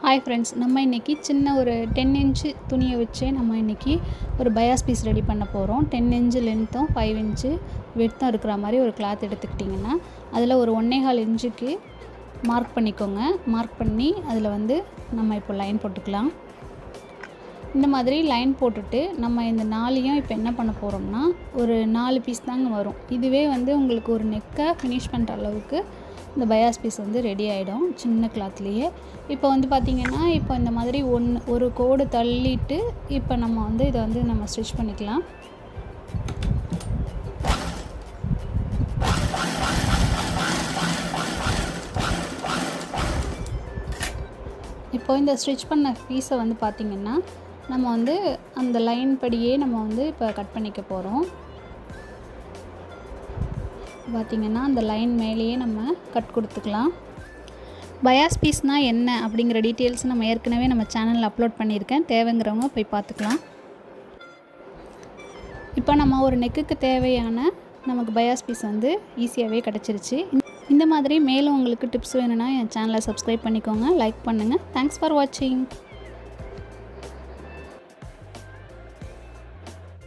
Hi friends, நம்ம இன்றைக்கி சின்ன ஒரு 10 இன்ச்சு துணியை வச்சே நம்ம இன்றைக்கி ஒரு பயாஸ் பீஸ் ரெடி பண்ண போகிறோம். 10 இன்ச்சு லென்த்தும் 5 இன்ச்சு விட்த்தும் இருக்கிற மாதிரி ஒரு கிளாத் எடுத்துக்கிட்டிங்கன்னா அதில் ஒரு 1.25 இன்ச்சுக்கு மார்க் பண்ணிக்கோங்க. மார்க் பண்ணி அதில் நம்ம இப்போ லைன் போட்டுக்கலாம். இந்த மாதிரி லைன் போட்டுட்டு நம்ம இந்த 4ஐயும் இப்போ என்ன பண்ண போகிறோம்னா ஒரு 4 பீஸ் தாங்க வரும். இதுவே உங்களுக்கு ஒரு நெக்கை ஃபினிஷ் பண்ணுற அளவுக்கு இந்த பயாஸ் பீஸ் ரெடி ஆகிடும் சின்ன கிளாத்லேயே. இப்போ பார்த்திங்கன்னா இப்போ இந்த மாதிரி ஒரு கோடு தள்ளிட்டு இப்போ நம்ம இதை நம்ம ஸ்டிச் பண்ணிக்கலாம். இப்போ இந்த ஸ்டிச் பண்ண பீஸை பார்த்திங்கன்னா நம்ம அந்த லைன் படியே நம்ம இப்போ கட் பண்ணிக்க போகிறோம். பார்த்திங்கன்னா அந்த லைன் மேலேயே நம்ம கட் கொடுத்துக்கலாம். பயாஸ் பீஸ்னால் என்ன அப்படிங்கிற டீட்டெயில்ஸ் நம்ம ஏற்கனவே நம்ம சேனலில் அப்லோட் பண்ணியிருக்கேன். தேவைங்கிறவங்க போய் பார்த்துக்கலாம். இப்போ நம்ம ஒரு நெக்குக்கு தேவையான நமக்கு பயாஸ் பீஸ் ஈஸியாகவே கிடச்சிருச்சு. இந்த மாதிரி மேலும் உங்களுக்கு டிப்ஸ் வேணும்னா என் சேனலை சப்ஸ்கிரைப் பண்ணிக்கோங்க, லைக் பண்ணுங்கள். தேங்க்ஸ் ஃபார் வாட்சிங்.